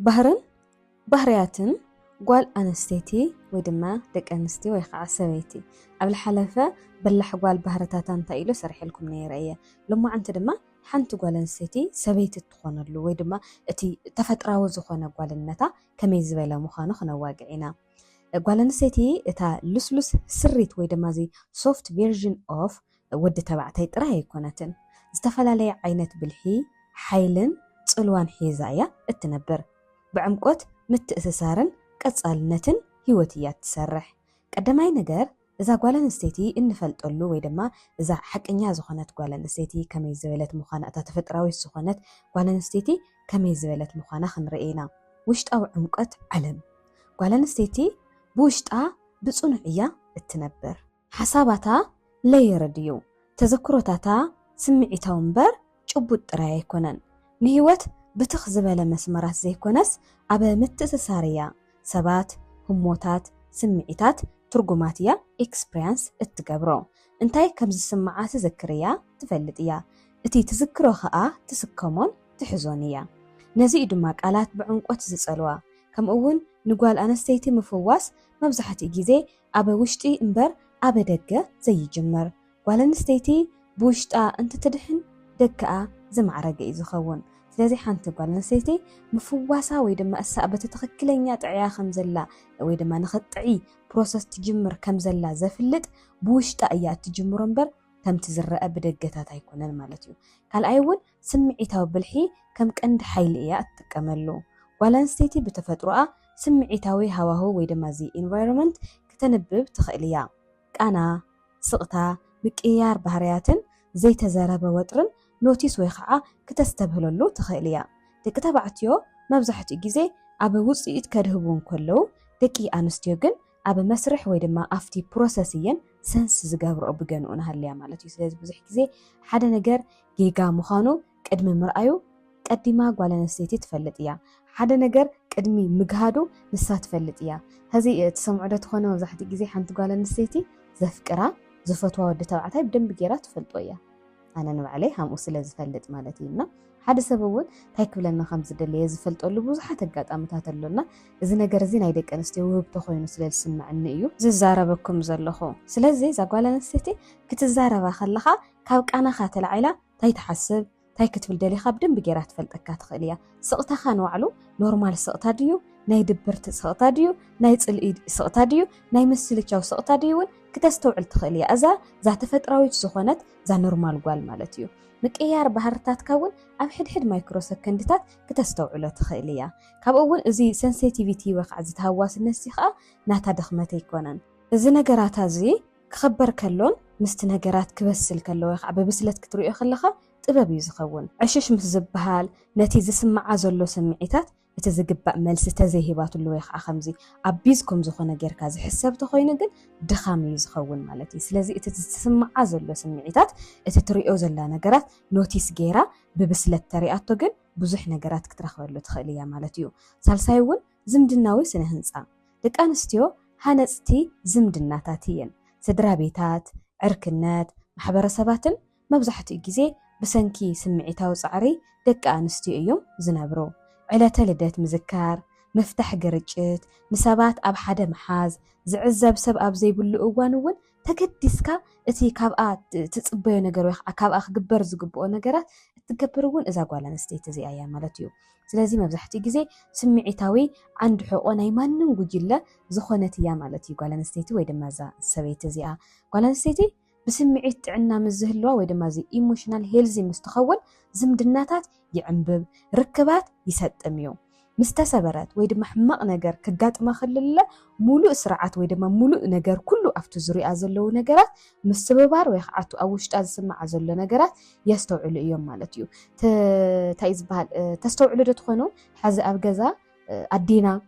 ባህርን ባህርያትን ጓል ኣንስተይቲ ወይ ድማ ደቂ ኣንስትዮ ወይ ከዓ ሰበይቲ ኣብ ልሓለፈ በላሕ ጓል ባህርታታ እንታይ ኢሉ ሰሪሕልኩም ነይረ እየ ሎማዓንቲ ድማ ሓንቲ ጓል ኣንስተይቲ ሰበይቲ ትኾነሉ ወይ ድማ እቲ ተፈጥራዊ ዝኾነ ጓልነታ ከመይ ዝበለ ምዃኑ ክነዋግዕ ኢና ጓል ኣንስተይቲ እታ ልስሉስ ስሪት ወይ ድማ እዚ ሶፍት ቨርዥን ኦፍ ወዲ ተባዕታይ ጥራይ ኣይኮነትን ዝተፈላለየ ዓይነት ብልሒ ሓይልን ጽልዋን ሒዛ እያ እትነብር بعمقت متأسسارن قصالنتن هيوت እያ ትሰርሕ ቀዳማይ ነገር እዛ ጓል ኣንስተይቲ እንፈልጠሉ ወይ ድማ እዛ ሓቀኛ ዝኾነት ጓል ኣንስተይቲ ከመይ ዝበለት ምዃና እታ ተፈጥራዊ ዝኾነት ጓል ኣንስተይቲ ከመይ ዝበለት ምዃና ክንርኢና ውሽጣዊ ዕምቀት ዓለም ጓል ኣንስተይቲ ብውሽጣ ብጽኑዕ እያ እትነብር ሓሳባታ ለይረድዩ ተዘክሮታታ ስምዒታው እምበር ጭቡጥ ጥራይ ኣይኮነን ንህይወት ብትኽ ዝበለ መስመራት ዘይኮነስ ኣበ ምትእስሳርያ ሰባት ህሞታት ስምዒታት ትርጉማት እያ ኤክስፒሪየንስ እትገብሮ እንታይ ከም ዝስምዓ ትዝክርያ ትፈልጥ እያ እቲ ትዝክሮ ከዓ ትስከሞን ትሕዞን እያ ነዚ ድማ ቃላት ብዕንቆት ዝጸልዋ ከምኡውን ንጓል ኣንስተይቲ ምፍዋስ መብዛሕትኡ ግዜ ኣበ ውሽጢ እምበር ኣበ ደገ ዘይጅመር ጓል ኣንስተይቲ ብውሽጣ እንትትድሕን ደገኣ ዝማዕረገ እዩ ዝኸውን ስለዚ ሓንቲ ጓል ኣንስተይቲ ምፍዋሳ ወይ ድማ እሳበተ ትኽክለኛ ጥዕያ ከም ዘላ ወይ ድማ ንኽጥዒ ፕሮሰስ ትጅምር ከም ዘላ ዘፍልጥ ብውሽጣ እያ ትጅምሮ እምበር ከምቲ ዝረአ ብደገታት ኣይኮነን ማለት እዩ ካልኣይ እውን ስምዒታዊ ብልሒ ከም ቀንዲ ሓይሊ እያ እትጥቀመሉ ጓል ኣንስተይቲ ብተፈጥሮኣ ስምዒታዊ ሃዋህው ወይ ድማ እዚ ኢንቫይሮንመንት ክተነብብ ትኽእል እያ ቃና ስቕታ ምቅያር ባህርያትን ዘይተዘረበ ወጥርን ኖቲስ ወይ ከዓ ክተስተብህለሉ ትኽእል እያ ደቂ ተባዕትዮ መብዛሕትኡ ግዜ ኣብ ውጽኢት ከድህቡን ከለው ደቂ ኣንስትዮ ግን ኣብ መስርሕ ወይ ድማ ኣፍቲ ፕሮሰስ እየን ሰንስ ዝገብርኦ ብገንኡ ናሃልያ ማለት እዩ ስለዚ ብዙሕ ግዜ ሓደ ነገር ጌጋ ምዃኑ ቅድሚ ምርኣዩ ቀዲማ ጓል ኣንስተይቲ ትፈልጥ እያ ሓደ ነገር ቅድሚ ምግሃዱ ንሳ ትፈልጥ እያ ሕዚ ትሰምዑ ዶ ትኾነ መብዛሕትኡ ግዜ ሓንቲ ጓል ኣንስተይቲ ዘፍቅራ ዝፈትዋ ወዲ ተባዕታይ ብደንቢ ጌራ ትፈልጦ እያ أنا نبعلي هم أصل زفلت مالتينا حد سببون تايكلنا خمس دليل زفلت أقول بوزحة الجات أمتها تلنا إذا نجرزين هيدك أنستيوه بتخوين سلال سمع النيو ززارة بكم زلخو سلال زي زقالة نستي كتزارة بخلها كوك أنا خات العيلة تايتحسب تايكتفل دلي خبدن بجرات فلتكات خليا سقطة خان وعلو نورمال سقطة ديو ناي دبرت سقطة ديو ناي تسأل سقطة ديو ناي مسلك أو سقطة ديون كتستوعل تخليا أذا ذات فترة سخونت ذا نورمال قال مالتيو مكيار بهرتات كون أب حد مايكرو سكندتات كتستوعل تخليا كاب أول زي سنسيتيفيتي وقع زي تهواس النسيخة ناتا دخمتي يكونن زي نجارات هذي خبر كلون مستنجرات كبسل كلو يقع ببسلت كترو خلخه ጥበብ እዩ ዝኸውን ዕሽሽ ምስ ዝበሃል ነቲ ዝስምዓ ዘሎ ስምዒታት እቲ ዝግባእ መልሲ ተዘይሂባትሉ ወይ ከዓ ከምዚ ኣቢዝኩም ዝኾነ ጌርካ ዝሕሰብ ተኾይኑ ግን ድኻም እዩ ዝኸውን ማለት እዩ ስለዚ እቲ ዝስምዓ ዘሎ ስምዒታት እቲ ትሪኦ ዘላ ነገራት ኖቲስ ጌራ ብብስለት ተሪኣቶ ግን ብዙሕ ነገራት ክትረኽበሉ ትኽእል እያ ማለት እዩ ሳልሳይ እውን ዝምድናዊ ስነ ህንፃ ደቂ ኣንስትዮ ሃነፅቲ ዝምድናታት እየን ስድራ ቤታት ዕርክነት ማሕበረሰባትን መብዛሕትኡ ግዜ ብሰንኪ ስምዒታዊ ጻዕሪ ደቂ ኣንስትዮ እዮም ዝነብሩ ዕለተ ልደት ምዝካር መፍታሕ ግርጭት ንሰባት ኣብ ሓደ መሓዝ ዝዕዘብ ሰብ ኣብ ዘይብሉ እዋን እውን ተገዲስካ እቲ ካብኣ ትጽበዮ ነገር ወይ ካብኣ ክግበር ዝግብኦ ነገራት እትገብር እውን እዛ ጓል ኣንስተይቲ እዚኣ እያ ማለት እዩ ስለዚ መብዛሕትኡ ግዜ ስምዒታዊ ዓንዲ ሕቆ ናይ ማንም ጉጅለ ዝኾነት እያ ማለት እዩ ጓል ኣንስተይቲ ወይ ድማ እዛ ሰበይቲ እዚኣ ጓል ኣንስተይቲ بسمعت عنا مزهلوا ويدما زي ايموشنال هيلزي مستخول زمدناتات يعنبب ركبات يسطميو مستسبرات ويدما حماق نجر كغاط ما خلله مولو اسرعات ويدما مولو نجر كله افتو زريا زلو نجرات مستببار ويخعتو اوشتا زسمع زلو نجرات يستوعلو ايوم مالتيو تايز بحال تستوعلو دتخونو حز اب غزا ادينا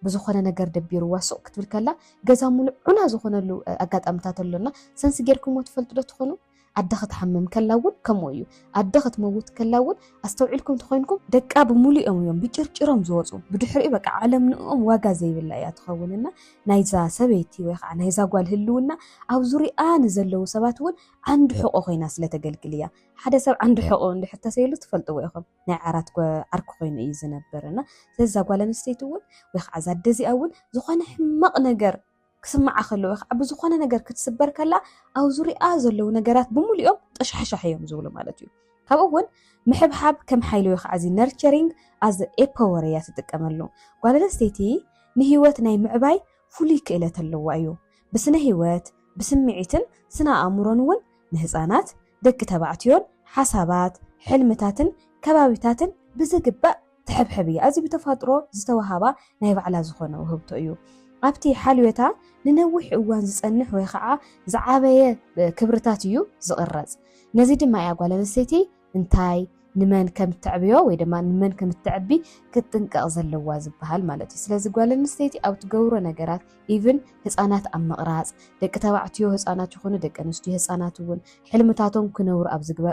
بزخونه ነገር ደቢሩ ዋስቕ ክትብል ከላ ገዛ ሙሉ ዑና ዝኾነሉ ኣጋጣምታት ኣለና ሰንስ ጌርኩም ትፈልጡ ዶ ትኾኑ عدخت حمم كلاون كمويو عدخت موت كلاون استوعلكم تخوينكم دقا بمولي يوم بيجرجرم زوصو بدحري بقى عالم نقوم واغا زي بالله يا تخوننا نايزا سبيتي ويخا نايزا قال هلونا او زوري نزلو سبات ون عند حقوق خوينا سلتقلقليا حدا سب عند حقوق اللي حتى سيلو تفلطوا يخم ناي عرات عرك خوين اي زنبرنا زا قال نستيتو ويخا زادزي اول زخونه حمق نجر كسمع خلو يخ عب زخونه نجر كتسبر كلا او زوري زلو نجرات بموليوم طشحشح يوم زولو مالتيو كابون محبحب كم حيلو يخ عزي نرتشرينج از اي باور يا تتقملو قال نستيتي نهيوت ناي معباي فولي كيله تلوايو بسنه هيوت بسمعيتن سنا امرون ون نهصانات دك تبعتيون حسابات حلمتاتن كبابيتاتن بزغبا تحبحبيه ازي بتفاطرو زتوهابا ناي بعلا زخونه وهبتو ايو ابتي حاليوتا ننوح اوان زصنح ወይ ከዓ زعابيه كبرتات እዩ ዝقرጽ ነዚ ድማ ያ ጓለ ነሰይቲ እንታይ ንመን ከም ትዕብዮ ወይ ድማ ንመን ከም ትዕቢ ክትንቀቕ ዘለዋ ዝበሃል ማለት እዩ ስለዚ ጓለ ነሰይቲ ኣብ ትገብሮ ነገራት ኢቭን ህፃናት ኣብ መቕራጽ ደቂ ተባዕትዮ ህፃናት ይኹኑ ደቂ ኣንስትዮ ህፃናት እውን ሕልምታቶም ክነብሩ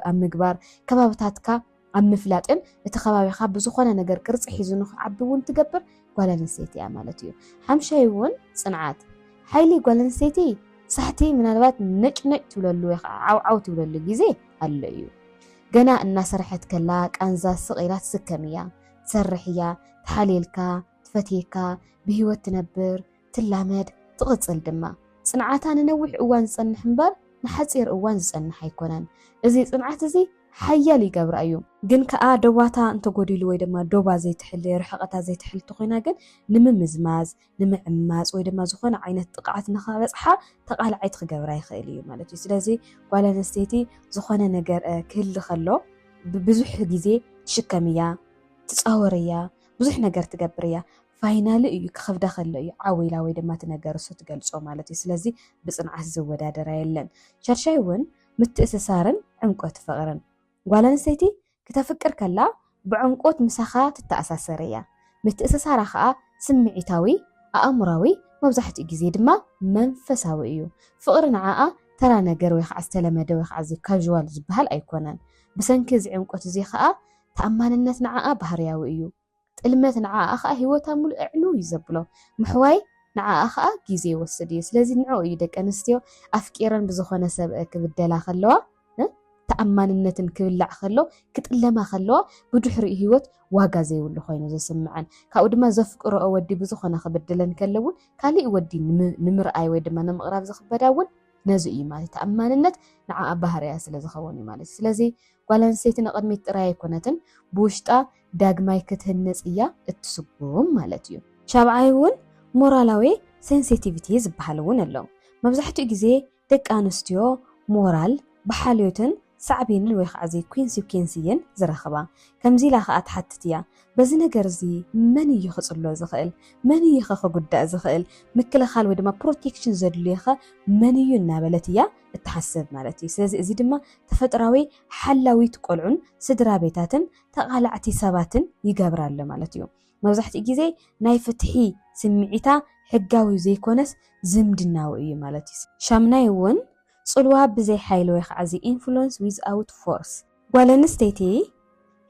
ኣብ ምግባር ከባብታትካ ኣብ ምፍላጥን እቲ ከባቢኻ ብዝኾነ ነገር ቅርጽ ሒዙ ንኽዓቢ እውን ትገብር ጓለ ነሰይቲ እያ ማለት እዩ ሓምሻይ እውን ጽንዓት ሓይሊ ጓለ ነሰይቲ ሳሕቲ ምናልባት ነጭነጭ ትብለሉ ወይ ከዓ ዓውዓው ትብለሉ ግዜ ኣሎ እዩ ገና እናሰርሐት ከላ ቃንዛ ስቂላ ትስከም እያ ትሰርሕ እያ ተሓሊልካ ትፈትየካ ብሂወት ትነብር ትላመድ ትቕፅል ድማ ጽንዓታ ንነዊሕ እዋን ዝጸንሕ እምበር ንሓፂር እዋን ዝጸንሕ ኣይኮነን እዚ ጽንዓት እዚ ሓያል ይገብራ እዩ ግን ከዓ ደዋታ እንተጎዲሉ ወይ ድማ ዶባ ዘይትሕል ርሕቀታ ዘይትሕል ተኾይና ግን ንምምዝማዝ ንምዕማጽ ወይ ድማ ዝኾነ ዓይነት ጥቃዓት ንኸበጽሓ ተቃልዓይት ክገብራ ይኽእል እዩ ማለት እዩ ስለዚ ጓለ ነሰይቲ ዝኾነ ነገር ክህሊ ከሎ ብዙሕ ግዜ ትሽከም እያ ትፃወር እያ ብዙሕ ነገር ትገብር እያ ፋይናሊ እዩ ክኸብዳ ከሎ እዩ ዓዊላ ወይ ድማ ትነገር እሱ ትገልጾ ማለት እዩ ስለዚ ብጽንዓት ዝወዳደራ የለን ሸርሻይ እውን ምትእስሳርን ዕምቆት ፍቅርን ጓለ ነሰይቲ ክትፍቅር ከላ ብዕምቆት ምሳኻ ትተኣሳሰር እያ ምትእስሳራ ከዓ ስምዒታዊ ኣእምራዊ መብዛሕትኡ ግዜ ድማ መንፈሳዊ እዩ ፍቅሪ ንዓኣ ተራ ነገር ወይ ከዓ ዝተለመደ ወይ ከዓ ካዥዋል ዝበሃል ኣይኮነን ብሰንኪ እዚ ዕምቆት እዚ ከዓ ተኣማንነት ንዓኣ ባህርያዊ እዩ ጥልመት ንዓኣ ከዓ ሂወታ ሙሉእ ዕኑ እዩ ዘብሎ ምሕዋይ ንዓኣ ከዓ ግዜ ይወስድ እዩ ስለዚ ንዕኡ እዩ ደቂ ኣንስትዮ ኣፍቂረን ብዝኾነ ሰብ ክብደላ ከለዋ ተኣማንነትን ክብላዕ ከሎ ክጥለማ ከለዋ ብድሕሪ ሂወት ዋጋ ዘይብሉ ኮይኑ ዝስምዐን ካብኡ ድማ ዘፍቅሮ ወዲ ብዝኾነ ክብድለን ከለውን ካሊእ ወዲ ንምርኣይ ወይ ድማ ንምቕራብ ዝኽበዳ እውን ነዚ እዩ ማለት ተኣማንነት ንዓኣ ባህርያ ስለ ዝኸውን እዩ ማለት ስለዚ ጓለ ነሰይቲ ንቕድሚት ጥራይ ኣይኮነትን ብውሽጣ ዳግማይ ክትህነፅ እያ እትስጉም ማለት እዩ ሻብዓይ እውን ሞራላዊ ሴንሲቲቪቲ ዝበሃል እውን ኣሎ መብዛሕትኡ ግዜ ደቂ ኣንስትዮ ሞራል ብሓልዮትን ሳዕቤንን ወይ ከዓ ኩንሲኩንስየን ዝረኸባ ከምዚ ኢላ ከዓ ትሓትት እያ በዚ ነገር እዚ መን እዩ ክፅሎ ዝኽእል መን እዩ ክጉዳእ ዝኽእል ምክልኻል ወይ ድማ ፕሮቴክሽን ዘድልየኸ መን እዩ እናበለት እያ እትሓስብ ማለት እዩ ስለዚ እዚ ድማ ተፈጥራዊ ሓላዊት ቆልዑን ስድራ ቤታትን ተቓላዕቲ ሰባትን ይገብራሉ ማለት እዩ መብዛሕትኡ ግዜ ናይ ፍትሒ ስምዒታ ሕጋዊ ዘይኮነስ ዝምድናዊ እዩ ማለት እዩ ሻምናይ እውን ጽልዋ ብዘይ ሓይሊ ወይ ከዓ ዚ ኢንፍሉዌንስ ዊዝኣውት ፎርስ ጓለ ነሰይቲ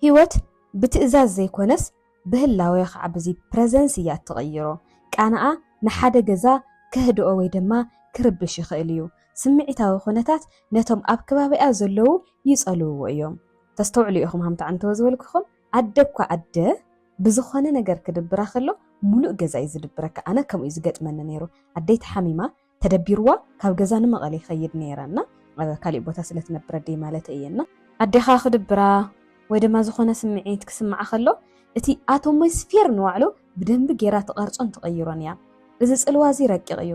ሂወት ብትእዛዝ ዘይኮነስ ብህላዊ ወይ ከዓ ብዚ ፕሬዘንስ እያ ትቕይሮ ቃናኣ ንሓደ ገዛ ክህድኦ ወይ ድማ ክርብሽ ይኽእል እዩ ስምዒታዊ ኩነታት ነቶም ኣብ ከባቢኣ ዘለዉ ይጸልውዎ እዮም ተስተውዕሉ ኢኹም ሃምታ እንተወ ዝበልክኹም ኣደ እኳ ኣደ ብዝኾነ ነገር ክድብራ ከሎ ሙሉእ ገዛ እዩ ዝድብረካ ኣነ ከምኡ እዩ ዝገጥመኒ ነይሩ ኣደይ ተሓሚማ ተደቢርዋ ካብ ገዛ ንመቐለ ይኸይድ ነይረና ካሊእ ቦታ ስለትነብረ ደይ ማለት እየና ኣዴኻ ክድብራ ወይ ድማ ዝኾነ ስምዒት ክስምዓ ከሎ እቲ ኣቶሞስፌር ንዋዕሉ ብደንቢ ጌራ ትቐርጾን ትቐይሮን እያ እዚ ጽልዋ እዚ ረቂቕ እዩ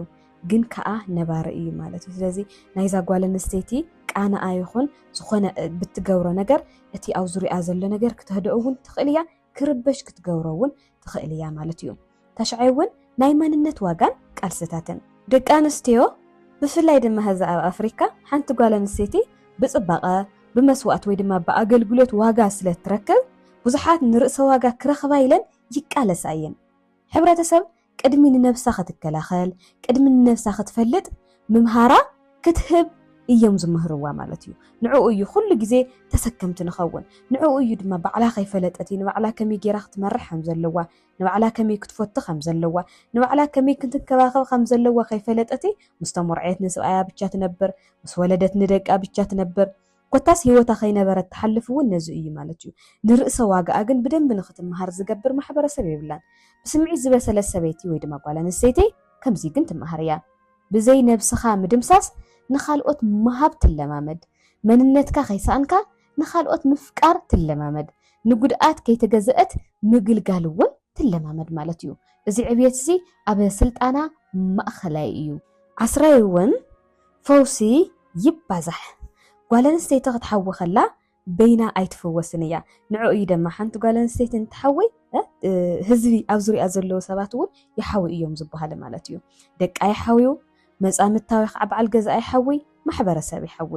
ግን ከዓ ነባሪ እዩ ማለት እዩ ስለዚ ናይዛ ጓለ ነሰይቲ ቃናኣ ይኹን ዝኾነ ብትገብሮ ነገር እቲ ኣብ ዙርያ ዘሎ ነገር ክትህድኦ እውን ትኽእል እያ ክርበሽ ክትገብሮ እውን ትኽእል እያ ማለት እዩ ተሽዓይ እውን ናይ መንነት ዋጋን ቃልስታትን ደቂ ኣንስትዮ ብፍላይ ድማ ህዛ ኣብ ኣፍሪካ ሓንቲ ጓለ ነሰይቲ ብጽባቐ ብመስዋዕት ወይ ድማ ብኣገልግሎት ዋጋ ስለ ትረክብ ብዙሓት ንርእሰ ዋጋ ክረኽባ ኢለን ይቃለሳ እየን ሕብረተሰብ ቅድሚ ንነብሳ ክትከላኸል ቅድሚ ንነብሳ ክትፈልጥ ምምሃራ ክትህብ እዮም ዝምህርዋ ማለት እዩ ንዕኡ እዩ ኩሉ ግዜ ተሰከምቲ ንኸውን ንዕኡ እዩ ድማ ባዕላ ከይፈለጠት ንባዕላ ከመይ ጌራ ክትመርሕ ከም ዘለዋ ንባዕላ ከመይ ክትፈቱ ከም ዘለዋ ንባዕላ ከመይ ክትንከባኸብ ከም ዘለዋ ከይፈለጠት ምስ ተመርዐት ንሰብኣያ ብቻ ትነብር ምስ ወለደት ንደቃ ብቻ ትነብር ኮታስ ህይወታ ከይነበረት ትሓልፍ እውን ነዚ እዩ ማለት እዩ ንርእሰ ዋጋኣ ግን ብደንብ ንኽትመሃር ዝገብር ማሕበረሰብ የብላን ብስምዒት ዝበሰለ ሰበይቲ ወይ ድማ ጓል ኣንስተይቲ ከምዚ ግን ትመሃር እያ ብዘይ ነብስኻ ምድምሳስ ንኻልኦት መሃብ ትለማመድ መንነትካ ከይሰኣንካ ንኻልኦት ምፍቃር ትለማመድ ንጉድኣት ከይተገዝአት ምግልጋል እውን ትለማመድ ማለት እዩ እዚ ዕብየት እዚ ኣብ ስልጣና ማእኸላይ እዩ ዓስራይ እውን ፈውሲ ይባዛሕ ጓል ኣንስተይቲ ክትሓዊ ከላ በይና ኣይትፍወስን እያ ንዕኡ እዩ ድማ ሓንቲ ጓል ኣንስተይቲ እንትሓዊ ህዝቢ ኣብ ዙርያ ዘለዉ ሰባት እውን ይሓዊ እዮም ዝበሃሉ ማለት እዩ ደቃ ይሓዊው መፃምታዊ ከዓ በዓል ገዛ ይሓዊ ማሕበረሰብ ይሓዊ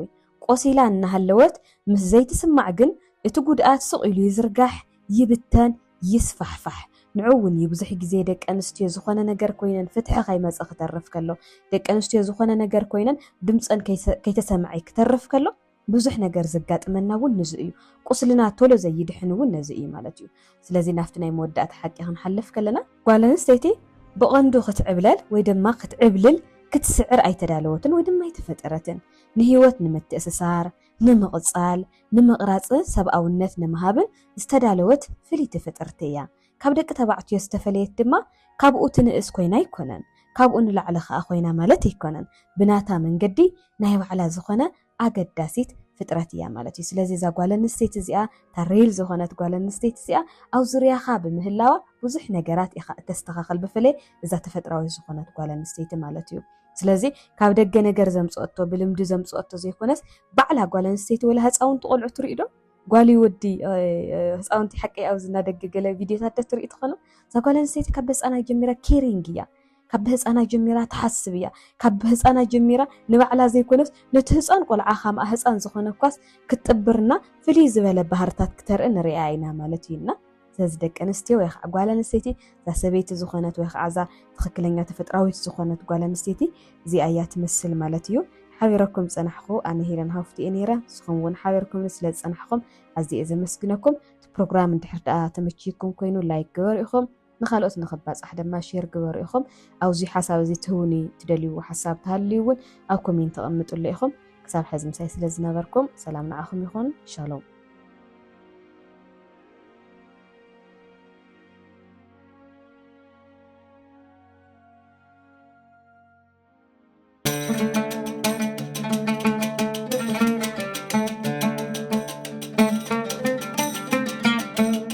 ቆሲላ እናሃለወት ምስ ዘይትስማዕ ግን እቲ ጉድኣት ስቕ ኢሉ ይዝርጋሕ ይብተን ይስፋሕፋሕ ንዕኡ እውን ብዙሕ ግዜ ደቂ ኣንስትዮ ዝኾነ ነገር ኮይነን ፍትሒ ከይመፅእ ክተርፍ ከሎ ደቂ ኣንስትዮ ዝኾነ ነገር ኮይነን ድምፀን ከይተሰምዐ ክተርፍ ከሎ ብዙሕ ነገር ዘጋጥመና እውን ነዚ እዩ ቁስልና ቶሎ ዘይድሕን እውን ነዚ እዩ ማለት እዩ ስለዚ ናፍቲ ናይ መወዳእታ ሓቂ ክንሓልፍ ከለና ጓል ኣንስተይቲ ብቐንዱ ክትዕብለል ወይ ድማ ክትዕብልል ክትስዕር ኣይተዳለወትን ወይ ድማ ኣይተፈጠረትን ንህይወት ንምትእስሳር ንምቕፃል ንምቕራፅ ሰብኣውነት ንምሃብን ዝተዳለወት ፍልይቲ ፍጥርቲ እያ ካብ ደቂ ተባዕትዮ ዝተፈለየት ድማ ካብኡ ትንእስ ኮይና ኣይኮነን ካብኡ ንላዕሊ ከዓ ኮይና ማለት ኣይኮነን ብናታ መንገዲ ናይ ባዕላ ዝኾነ ኣገዳሲት ፍጥረት እያ ማለት እዩ ስለዚ እዛ ጓል ኣንስተይቲ እዚኣ ታሪል ዝኾነት ጓል ኣንስተይቲ እዚኣ ኣብ ዙርያኻ ብምህላዋ ብዙሕ ነገራት ኢኻ እተስተኻኸል ብፍለይ እዛ ተፈጥራዊ ዝኾነት ጓል ኣንስተይቲ ማለት እዩ ስለዚ ካብ ደገ ነገር ዘምፅአቶ ብልምዲ ዘምፅአቶ ዘይኮነስ ባዕላ ጓል ኣንስተይቲ ወላ ህፃውንቲ ቆልዑ ትርኢ ዶ ጓል ይወዲ ህፃውንቲ ሓቂ ኣብ ዝናደገ ገለ ቪድዮታት ትርኢ ትኾኑ እዛ ጓል ኣንስተይቲ ካብ ህፃና ጀሚራ ኬሪንግ እያ ካብ ህፃና ጀሚራ ትሓስብ እያ ካብ ህፃና ጀሚራ ንባዕላ ዘይኮነስ ነቲ ህፃን ቆልዓ ከምኣ ህፃን ዝኾነ ኳስ ክትጥብርና ፍልይ ዝበለ ባህርታት ክተርኢ ንሪኣ ኢና ማለት እዩና ስለዚ ደቂ ኣንስትዮ ወይ ከዓ ጓል ኣንስተይቲ እዛ ሰበይቲ ዝኾነት ወይ ከዓ እዛ ትኽክለኛ ተፈጥራዊት ዝኾነት ጓል ኣንስተይቲ እዚኣ እያ ትመስል ማለት እዩ ሓቢረኩም ፀናሕኹ ኣነ ሄለን ሃፍቲ እየ ነይረ ንስኹም እውን ሓቢርኩም ስለ ዝፀናሕኹም ኣዝየ ዘመስግነኩም ፕሮግራም እንድሕር ደኣ ተመቺኩም ኮይኑ ላይክ ግበሩ ኢኹም ንኻልኦት ንኽባፃሕ ድማ ሼር ግበሩ ኢኹም ኣብዚ ሓሳብ እዚ ትህውኒ ትደልይዎ ሓሳብ ተሃልዩ እውን ኣብ ኮሜንት ተቐምጡሉ ኢኹም ክሳብ ሕዚ ምሳይ ስለ ዝነበርኩም ሰላም ንዓኹም ይኹን ሻሎም Thank you.